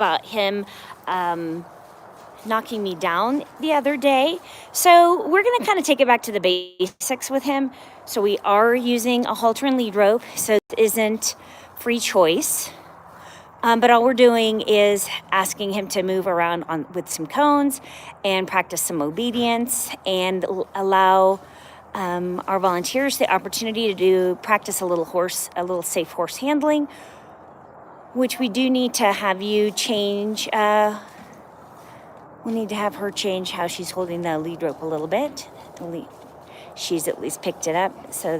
about him knocking me down the other day. So we're going to kind of take it back to the basics with him. So we are using a halter and lead rope, so it isn't free choice. But all we're doing is asking him to move around with some cones and practice some obedience and allow our volunteers the opportunity to practice a little safe horse handling, which we do need to have you change. We need to have her change how she's holding the lead rope a little bit. She's at least picked it up, so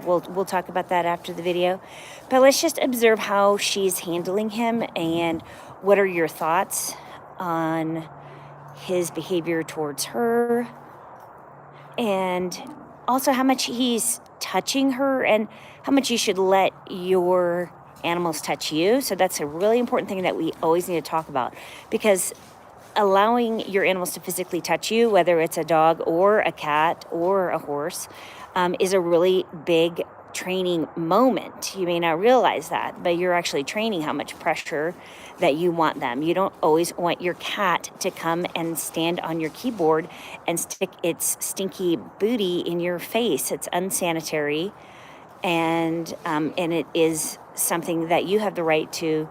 we'll talk about that after the video. But let's just observe how she's handling him, and what are your thoughts on his behavior towards her, and also how much he's touching her, and how much you should let your animals touch you. So that's a really important thing that we always need to talk about, because allowing your animals to physically touch you, whether it's a dog or a cat or a horse, is a really big training moment. You may not realize that, but you're actually training how much pressure that you want them. You don't always want your cat to come and stand on your keyboard and stick its stinky booty in your face. It's unsanitary, and it is something that you have the right to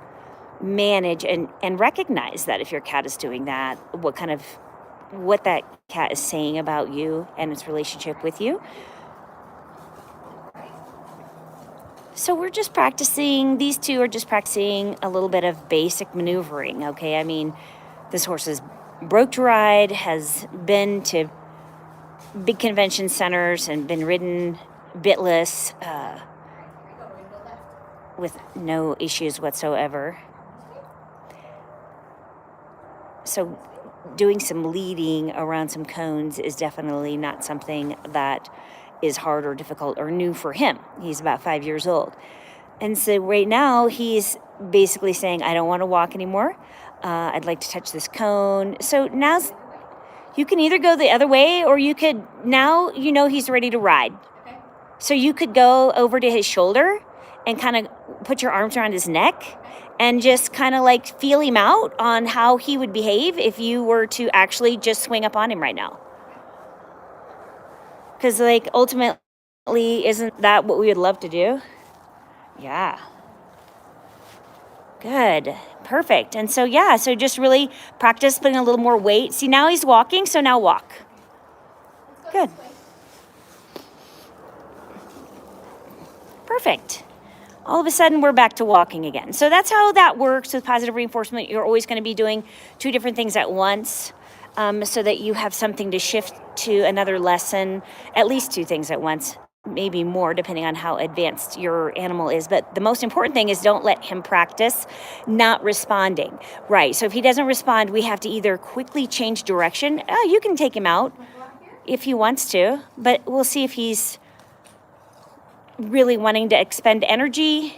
manage and recognize that if your cat is doing that, what that cat is saying about you and its relationship with you. So we're just practicing, these two are just practicing a little bit of basic maneuvering, okay? I mean, this horse is broke to ride, has been to big convention centers and been ridden bitless with no issues whatsoever. So doing some leading around some cones is definitely not something that is hard or difficult or new for him. He's about 5 years old. And so right now he's basically saying, I don't want to walk anymore. I'd like to touch this cone. So now you can either go the other way, or you could, now you know he's ready to ride. Okay. So you could go over to his shoulder and kind of put your arms around his neck and just kind of like feel him out on how he would behave if you were to actually just swing up on him right now. Because like ultimately, isn't that what we would love to do? Yeah. Good. Perfect. And so, yeah, so just really practice putting a little more weight. See, now he's walking, so now walk. Good. Perfect. All of a sudden, we're back to walking again. So that's how that works with positive reinforcement. You're always going to be doing two different things at once, so that you have something to shift to another lesson, at least two things at once, maybe more, depending on how advanced your animal is. But the most important thing is don't let him practice not responding. Right, so if he doesn't respond, we have to either quickly change direction. You can take him out if he wants to, but we'll see if he's really wanting to expend energy.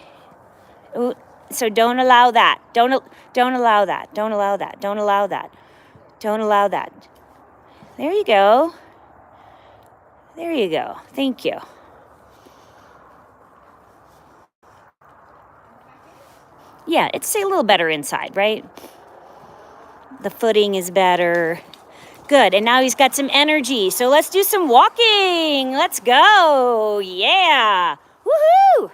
Ooh, so don't allow that. Don't allow that. Don't allow that. Don't allow that. Don't allow that. There you go. There you go. Thank you. Yeah, it's a little better inside, right? The footing is better. Good, and now he's got some energy. So let's do some walking. Let's go. Yeah. Woohoo!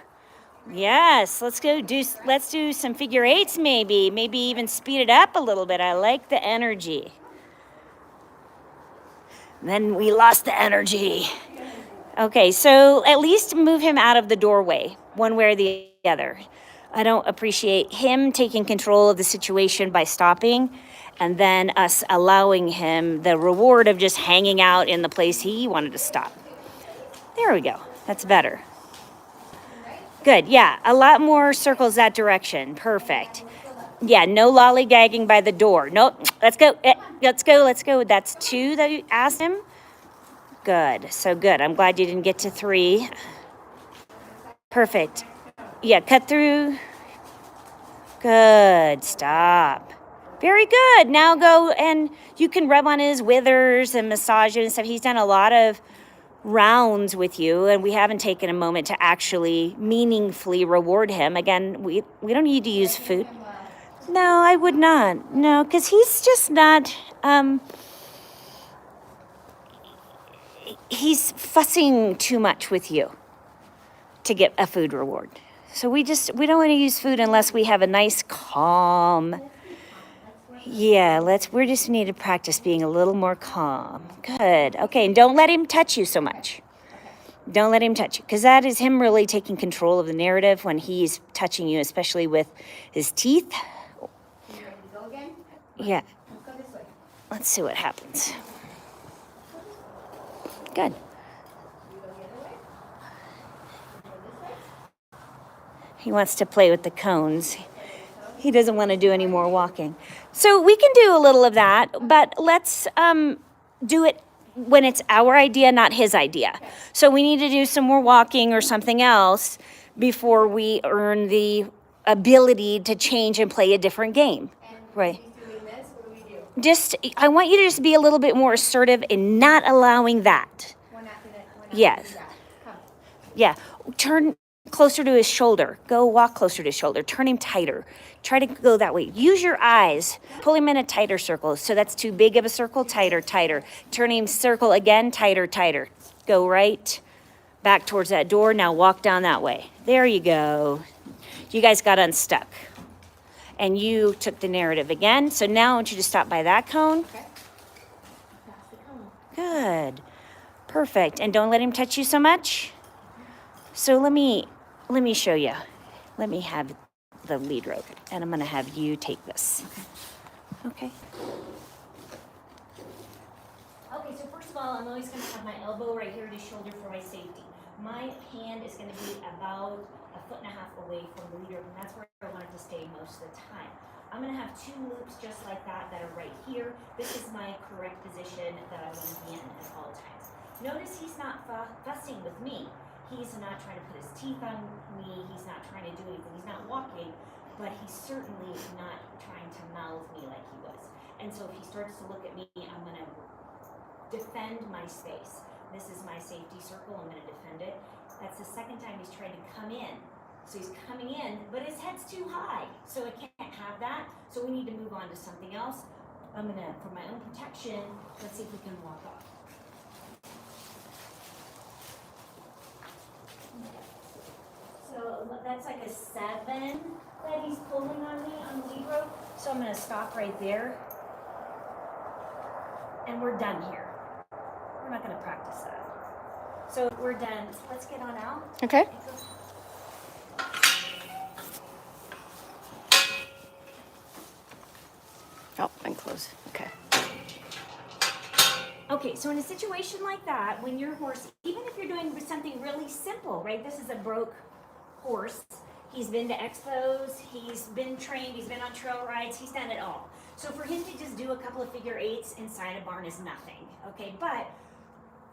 Yes, let's do some figure eights maybe even speed it up a little bit. I like the energy. Then we lost the energy. Okay, so at least move him out of the doorway, one way or the other. I don't appreciate him taking control of the situation by stopping and then us allowing him the reward of just hanging out in the place he wanted to stop. There we go. That's better. Good, yeah, a lot more circles that direction. Perfect. Yeah, no lollygagging by the door. Nope, let's go. Let's go. That's 2 that you asked him. Good, so good. I'm glad you didn't get to 3. Perfect. Yeah, cut through. Good, stop. Very good. Now go and you can rub on his withers and massage it and stuff. He's done a lot of rounds with you, and we haven't taken a moment to actually meaningfully reward him. Again, we don't need to use food. No, I would not. No, because he's just not, he's fussing too much with you to get a food reward. So we don't want to use food unless we have a nice calm. Yeah, we just need to practice being a little more calm. Good. Okay, and don't let him touch you so much. Don't let him touch you, because that is him really taking control of the narrative when he's touching you, especially with his teeth. You ready to go again? Yeah. Let's go this way. Let's see what happens. Good. You go the other way. Go this way. He wants to play with the cones. He doesn't want to do any more walking. So we can do a little of that, but let's do it when it's our idea, not his idea. So we need to do some more walking or something else before we earn the ability to change and play a different game. And Right. he's doing this. What do we do? I want you to just be a little bit more assertive in not allowing that. We're not gonna Yes. do that. Come. Yeah, turn closer to his shoulder. Go walk closer to his shoulder. Turn him tighter. Try to go that way. Use your eyes. Pull him in a tighter circle. So that's too big of a circle. Tighter, tighter. Turn him circle again. Tighter, tighter. Go right back towards that door. Now walk down that way. There you go. You guys got unstuck. And you took the narrative again. So now I want you to stop by that cone. Okay. Pass the cone. Good. Perfect. And don't let him touch you so much. So let me show you. Let me have the lead rope, and I'm gonna have you take this. Okay. Okay, so first of all, I'm always gonna have my elbow right here at his shoulder for my safety. My hand is gonna be about 1.5 feet away from the lead rope, and that's where I want it to stay most of the time. I'm gonna have 2 loops just like that are right here. This is my correct position that I wanna be in at all times. Notice he's not fussing with me. He's not trying to put his teeth on me. He's not trying to do anything. He's not walking, but he's certainly not trying to mouth me like he was. And so if he starts to look at me, I'm going to defend my space. This is my safety circle. I'm going to defend it. That's the second time he's trying to come in. So he's coming in, but his head's too high. So I can't have that. So we need to move on to something else. I'm going to, for my own protection, let's see if we can walk off. So that's like a 7 that he's pulling on me on the lead rope. So I'm going to stop right there. And we're done here. We're not going to practice that. So we're done. So let's get on out. Okay. Oh, and close. Okay. Okay, so in a situation like that, when your horse, even if you're doing something really simple, right? This is a broke horse. He's been to expos, he's been trained, he's been on trail rides, he's done it all. So for him to just do a couple of figure 8s inside a barn is nothing, okay? But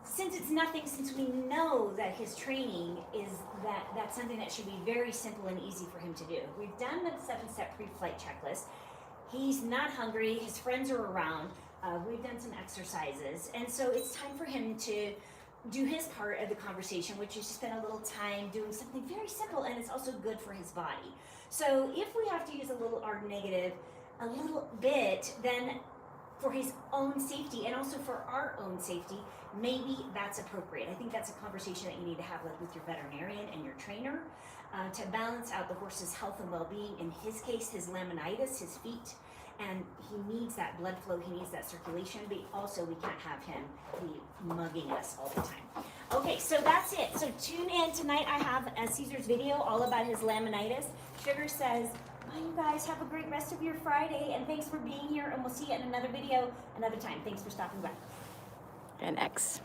since it's nothing, since we know that his training is that's something that should be very simple and easy for him to do. We've done the 7-step pre-flight checklist. He's not hungry, his friends are around. We've done some exercises, and so it's time for him to do his part of the conversation, which is to spend a little time doing something very simple, and it's also good for his body. So if we have to use a little art negative, a little bit, then for his own safety and also for our own safety, maybe that's appropriate. I think that's a conversation that you need to have with your veterinarian and your trainer to balance out the horse's health and well-being. In his case, his laminitis, his feet, and he needs that blood flow, he needs that circulation, but also we can't have him be mugging us all the time. Okay, so that's it. So tune in tonight. I have Cesar's video all about his laminitis. Sugar says, bye you guys, have a great rest of your Friday, and thanks for being here, and we'll see you in another video another time. Thanks for stopping by. And X.